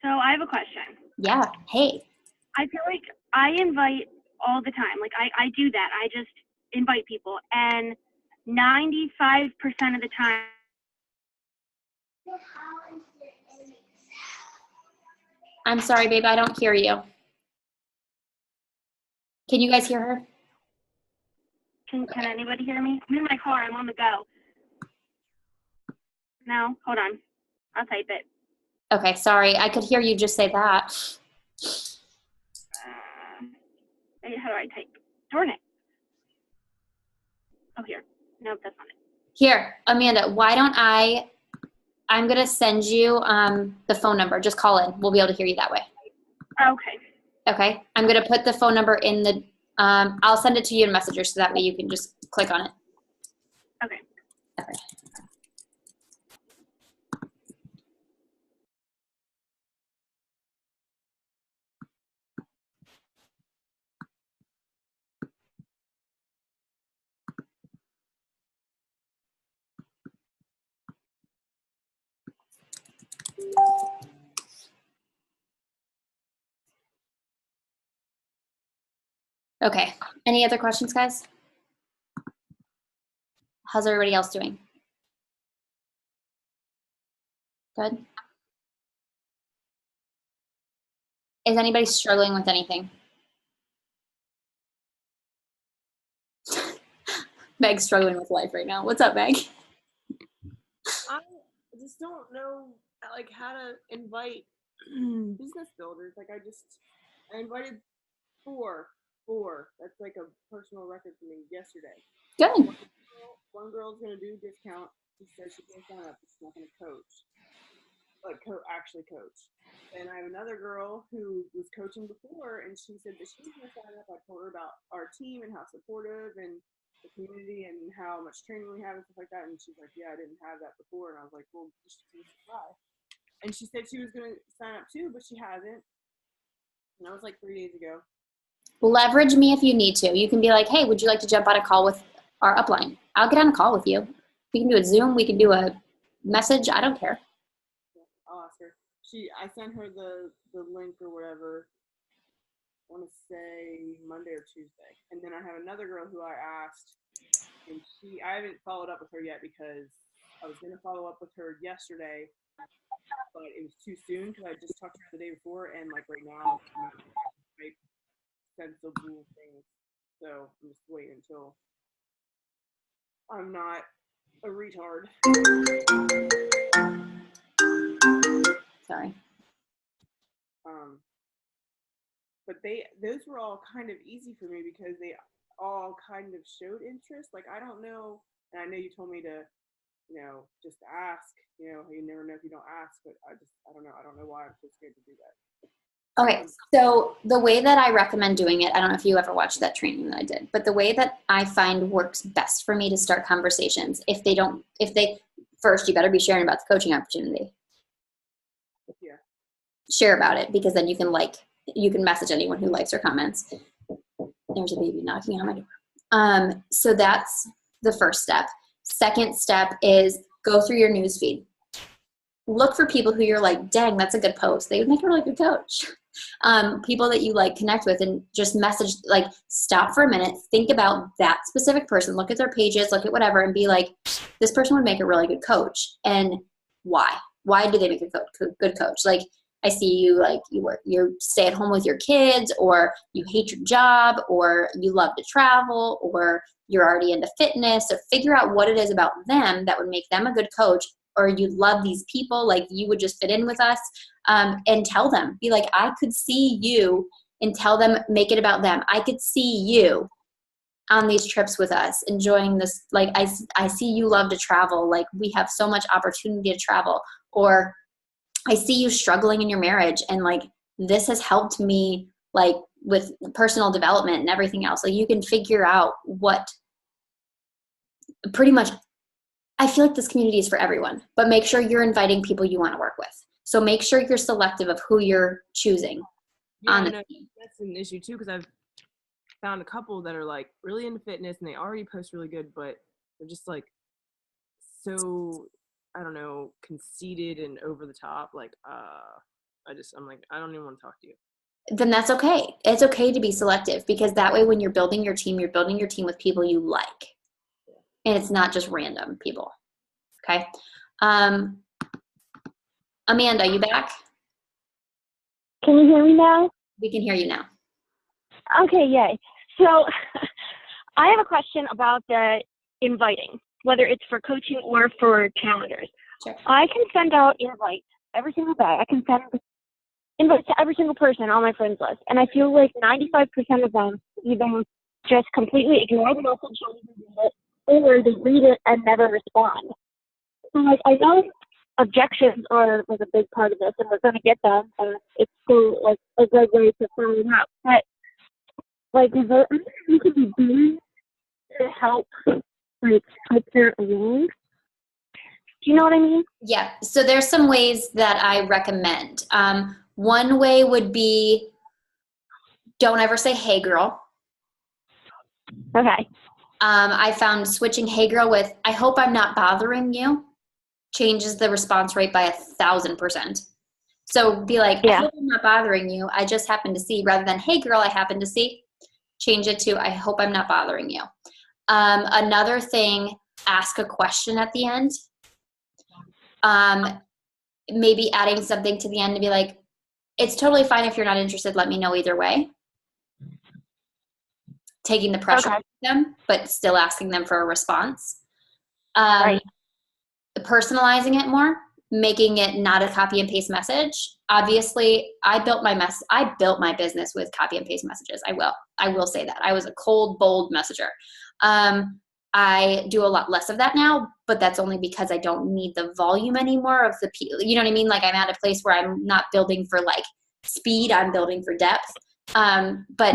Speaker 5: So I have a question.
Speaker 1: Yeah. Hey.
Speaker 5: I feel like I invite all the time. Like I do that. I just invite people, and 95% of the time.
Speaker 1: I'm sorry, babe. I don't hear you. Can you guys hear her?
Speaker 5: Can anybody hear me? I'm in my car. I'm on the go. No? Hold on. I'll type it.
Speaker 1: Okay, sorry. I could hear you just say that.
Speaker 5: How do I type? Darn it. Oh, here. Nope, that's not it.
Speaker 1: Here, Amanda, why don't I'm going to send you the phone number. Just call in. We'll be able to hear you that way.
Speaker 5: Okay.
Speaker 1: Okay. I'm going to put the phone number in the, I'll send it to you in Messenger so that way you can just click on it.
Speaker 5: Okay.
Speaker 1: Okay. Okay. Any other questions, guys? How's everybody else doing? Good. Is anybody struggling with anything? Meg's struggling with life right now. What's up, Meg?
Speaker 3: I just don't know like how to invite business builders. Like I invited four. That's like a personal record for me yesterday.
Speaker 1: Good.
Speaker 3: One girl's gonna do a discount. She says she's gonna sign up, but she's not gonna coach. Like actually coach. And I have another girl who was coaching before, and she said that she's gonna sign up. I told her about our team and how supportive and the community and how much training we have and stuff like that. And she's like, yeah, I didn't have that before. And I was like, well, you should try. And she said she was gonna sign up too, but she hasn't. And that was like 3 days ago.
Speaker 1: Leverage me if you need to. You can be like, hey, would you like to jump on a call with our upline? I'll get on a call with you. We can do a Zoom. We can do a message. I don't care.
Speaker 3: I'll ask her. I sent her the link or whatever. I want to say Monday or Tuesday. And then I have another girl who I asked, and I haven't followed up with her yet because I was going to follow up with her yesterday, but it was too soon because I just talked to her the day before, and like right now, I'm not make sensible things. So I'm just waiting until I'm not a retard.
Speaker 1: Sorry.
Speaker 3: But those were all kind of easy for me because they all kind of showed interest. Like, I don't know, and I know you told me to, just ask, you never know if you don't ask, but I don't know. I don't know why I'm so scared to do that.
Speaker 1: Okay, so the way that I recommend doing it, I don't know if you ever watched that training that I did, but the way that I find works best for me to start conversations, first, you better be sharing about the coaching opportunity.
Speaker 3: Yeah. Share
Speaker 1: about it, because then you can message anyone who likes or comments. There's a baby knocking on my door. So that's the first step. Second step is go through your news feed. Look for people who you're like, dang, that's a good post. They would make a really good coach. People that you like connect with, and just message, like, stop for a minute, think about that specific person, look at their pages, look at whatever, and be like, this person would make a really good coach. And why? Why do they make a good coach? Like, I see you, like, you stay at home with your kids, or you hate your job, or you love to travel, or you're already into fitness. So figure out what it is about them that would make them a good coach, or you love these people, like you would just fit in with us, and tell them. Be like, I could see you, and tell them, make it about them. I could see you on these trips with us, enjoying this. Like, I see you love to travel. Like, we have so much opportunity to travel. Or I see you struggling in your marriage, and like, this has helped me, like, with personal development and everything else. Like, you can figure out what pretty much, I feel like this community is for everyone, but make sure you're inviting people you want to work with. So make sure you're selective of who you're choosing on the team.
Speaker 3: That's an issue too, because I've found a couple that are like really into fitness and they already post really good, but they're just like so, I don't know, conceited and over the top. Like, I'm like, I don't even want to talk to you.
Speaker 1: Then that's okay. It's okay to be selective, because that way when you're building your team with people you like. And it's not just random people. Okay. Amanda, you back?
Speaker 6: Can you hear me now?
Speaker 1: We can hear you now.
Speaker 6: Okay, yay. So I have a question about the inviting, whether it's for coaching or for challengers.
Speaker 1: Sure.
Speaker 6: I can send out invites every single day. I can send invites to every single person on my friends list. And I feel like 95% of them either just completely ignore the message, don't even read it, or they read it and never respond. So, like, I know objections are like a big part of this, and we're going to get them, and it's still like a good way to follow them out. But, like, is there anything you could be doing to help that along? Do you know what I mean?
Speaker 1: Yeah. So there's some ways that I recommend. One way would be, don't ever say, hey, girl.
Speaker 6: Okay.
Speaker 1: I found switching hey girl with, I hope I'm not bothering you, changes the response rate by 1,000%. So be like, I hope I'm not bothering you. I just happened to see, rather than, hey girl, I happened to see, change it to, I hope I'm not bothering you. Another thing ask a question at the end. Maybe adding something to the end to be like, it's totally fine if you're not interested, let me know either way. Taking the pressure off them, but still asking them for a response.
Speaker 6: Right.
Speaker 1: Personalizing it more, making it not a copy and paste message. Obviously, I built my business with copy and paste messages. I will say that. I was a cold, bold messenger. I do a lot less of that now, but that's only because I don't need the volume anymore of the people. You know what I mean? Like, I'm at a place where I'm not building for like speed, I'm building for depth. But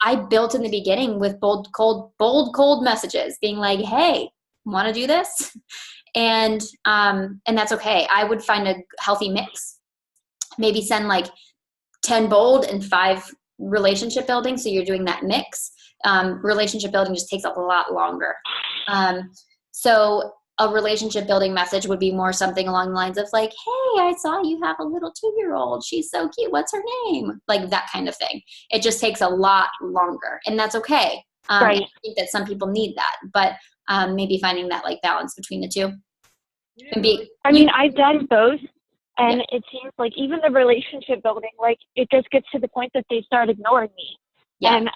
Speaker 1: I built in the beginning with bold, cold messages being like, hey, want to do this? And that's okay. I would find a healthy mix. Maybe send like 10 bold and 5 relationship building. So you're doing that mix. Relationship building just takes a lot longer. So a relationship building message would be more something along the lines of like, hey, I saw you have a little 2-year-old. She's so cute. What's her name? Like that kind of thing. It just takes a lot longer, and that's okay. I think that some people need that, but maybe finding that like balance between the two.
Speaker 6: And I've done both, and it seems like even the relationship building, like it just gets to the point that they start ignoring me. Yeah. And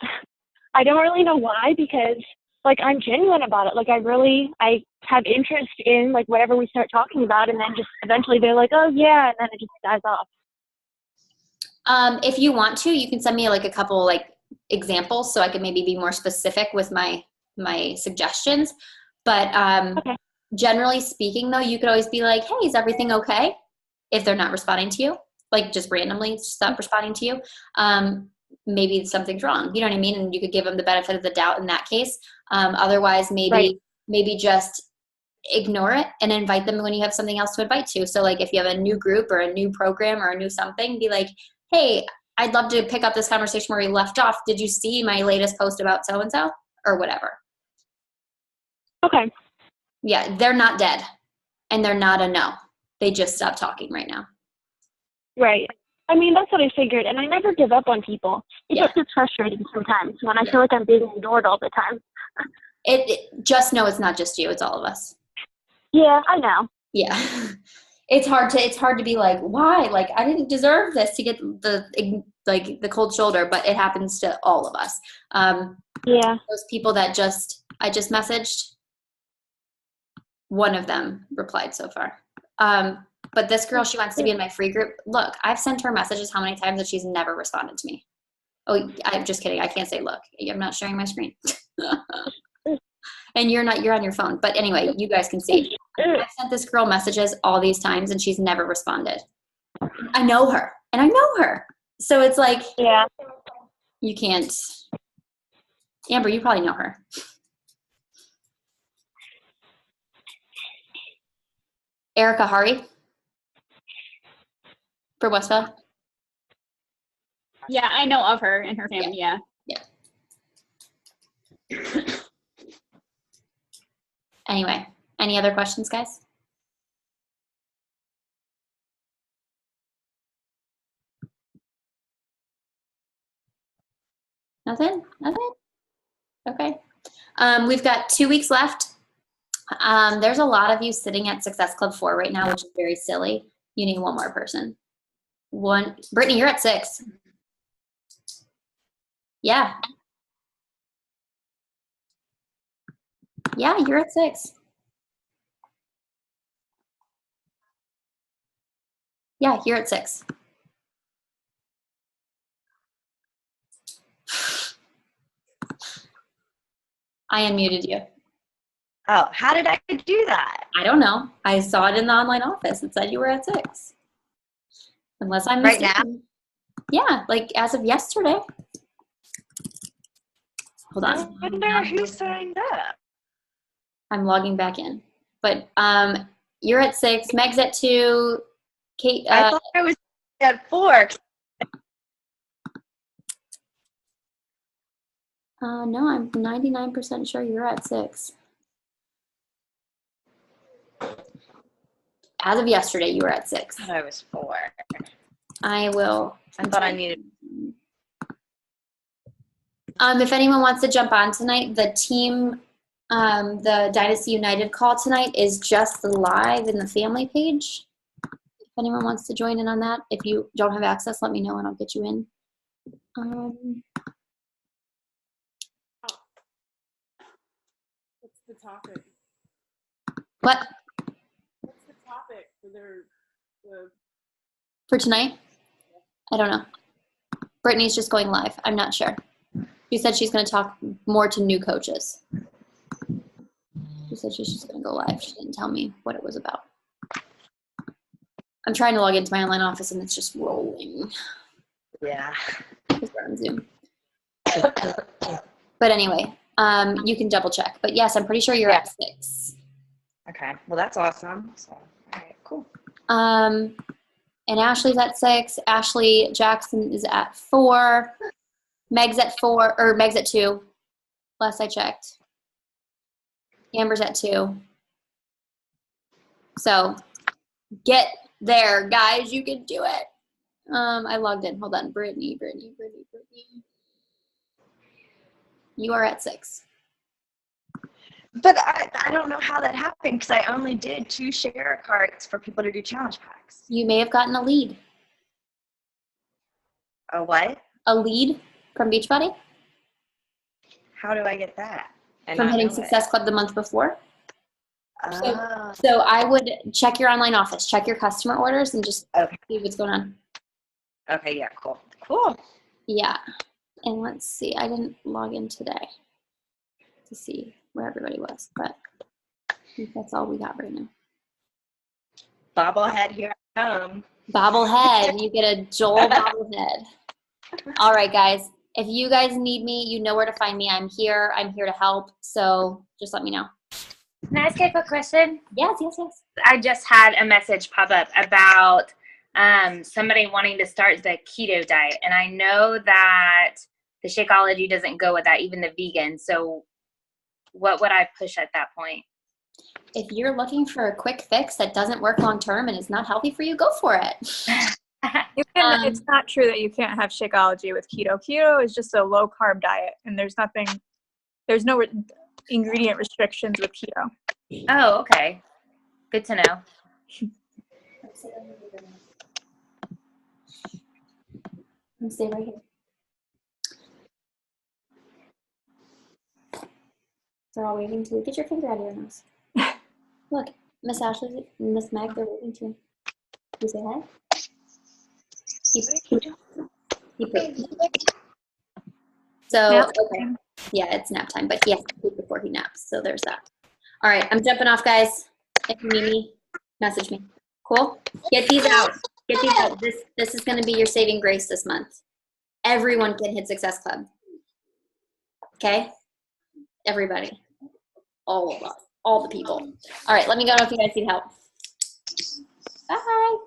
Speaker 6: I don't really know why, because like I'm genuine about it. Like I have interest in like whatever we start talking about, and then just eventually they're like, oh yeah, and then it just dies off.
Speaker 1: If you want to, you can send me like a couple like examples so I can maybe be more specific with my suggestions. But generally speaking though, you could always be like, hey, is everything okay? If they're not responding to you, like just randomly stop responding to you. Maybe something's wrong. You know what I mean? And you could give them the benefit of the doubt in that case. Otherwise, maybe just ignore it and invite them when you have something else to invite to. So like if you have a new group or a new program or a new something, be like, hey, I'd love to pick up this conversation where we left off. Did you see my latest post about so-and-so or whatever?
Speaker 6: Okay.
Speaker 1: Yeah, they're not dead and they're not a no. They just stopped talking right now.
Speaker 6: Right. I mean, that's what I figured, and I never give up on people. It just gets frustrating sometimes when I feel like I'm being ignored all the time.
Speaker 1: It just know it's not just you; it's all of us.
Speaker 6: Yeah, I know.
Speaker 1: Yeah, it's hard to be like, why? Like, I didn't deserve this to get the cold shoulder, but it happens to all of us. Those people that I just messaged, one of them replied so far. But this girl, she wants to be in my free group. Look, I've sent her messages how many times and she's never responded to me. Oh, I'm just kidding. I can't say look. I'm not sharing my screen. And you're on your phone. But anyway, you guys can see. I've sent this girl messages all these times and she's never responded. I know her. And I know her. So it's like, you can't. Amber, you probably know her. Erica Hari. For Westville?
Speaker 7: Yeah, I know of her and her family, yeah.
Speaker 1: Anyway, any other questions, guys? Nothing? Okay. We've got 2 weeks left. There's a lot of you sitting at Success Club 4 right now, which is very silly. You need one more person. Brittany, you're at 6. Yeah. Yeah, you're at 6. Yeah, you're at 6. I unmuted you.
Speaker 4: Oh, how did I do that?
Speaker 1: I don't know. I saw it in the online office. It said you were at 6. Unless I'm mistaken.
Speaker 4: Right now?
Speaker 1: Yeah, like as of yesterday. Hold on.
Speaker 4: I wonder who signed up.
Speaker 1: I'm logging back in. But you're at 6. Meg's at 2. Kate.
Speaker 4: I thought I was at 4.
Speaker 1: No, I'm 99% sure you're at 6. As of yesterday, you were at 6.
Speaker 4: I thought I was 4.
Speaker 1: I thought
Speaker 4: I needed.
Speaker 1: If anyone wants to jump on tonight, the team The Dynasty United call tonight is just live in the family page. If anyone wants to join in on that, if you don't have access, let me know and I'll get you in.
Speaker 3: What's the topic?
Speaker 1: What?
Speaker 3: What's the topic for
Speaker 1: For tonight? I don't know. Brittany's just going live. I'm not sure. She said she's going to talk more to new coaches. She said she's just going to go live. She didn't tell me what it was about. I'm trying to log into my online office and it's just rolling.
Speaker 4: Yeah.
Speaker 1: Because we're on Zoom. But anyway, you can double check. But yes, I'm pretty sure you're at 6.
Speaker 4: Okay. Well, that's awesome. So, all right, cool.
Speaker 1: And Ashley's at 6. Ashley Jackson is at 4. Meg's at 4, or Meg's at 2. Last I checked. Amber's at 2. So get there, guys. You can do it. I logged in. Hold on. Brittany. You are at 6.
Speaker 4: But I don't know how that happened because I only did 2 share carts for people to do challenge packs.
Speaker 1: You may have gotten a lead.
Speaker 4: A what?
Speaker 1: A lead from Beachbody?
Speaker 4: How do I get that?
Speaker 1: From hitting Success Club the month before?
Speaker 4: Oh.
Speaker 1: So I would check your online office, check your customer orders, and just see what's going on.
Speaker 4: Okay, yeah, cool. Cool.
Speaker 1: Yeah. And let's see. I didn't log in today to see where everybody was, but I think that's all we got right now.
Speaker 4: Bobblehead here at home.
Speaker 1: Bobblehead. You get a Joel bobblehead. All right, guys. If you guys need me, you know where to find me. I'm here. I'm here to help. So just let me know.
Speaker 8: Can I ask you a quick question?
Speaker 1: Yes.
Speaker 8: I just had a message pop up about somebody wanting to start the keto diet. And I know that the Shakeology doesn't go with that, even the vegan. So what would I push at that point?
Speaker 1: If you're looking for a quick fix that doesn't work long term and is not healthy for you, go for it.
Speaker 2: It's not true that you can't have Shakeology with keto. Keto is just a low carb diet, and there's no ingredient restrictions with keto.
Speaker 8: Oh, okay. Good to know.
Speaker 1: Stay right here. They're all waving to you. Get your finger out of your nose. Look, Miss Ashley, Miss Meg, they're waving to you. You say hi? Keep So, okay. Yeah, it's nap time, but he has to sleep before he naps. So there's that. All right, I'm jumping off, guys. If you need me, message me. Cool? Get these out. This is going to be your saving grace this month. Everyone can hit Success Club. Okay? Everybody. All of us. All the people. All right, let me go know if you guys need help. Bye.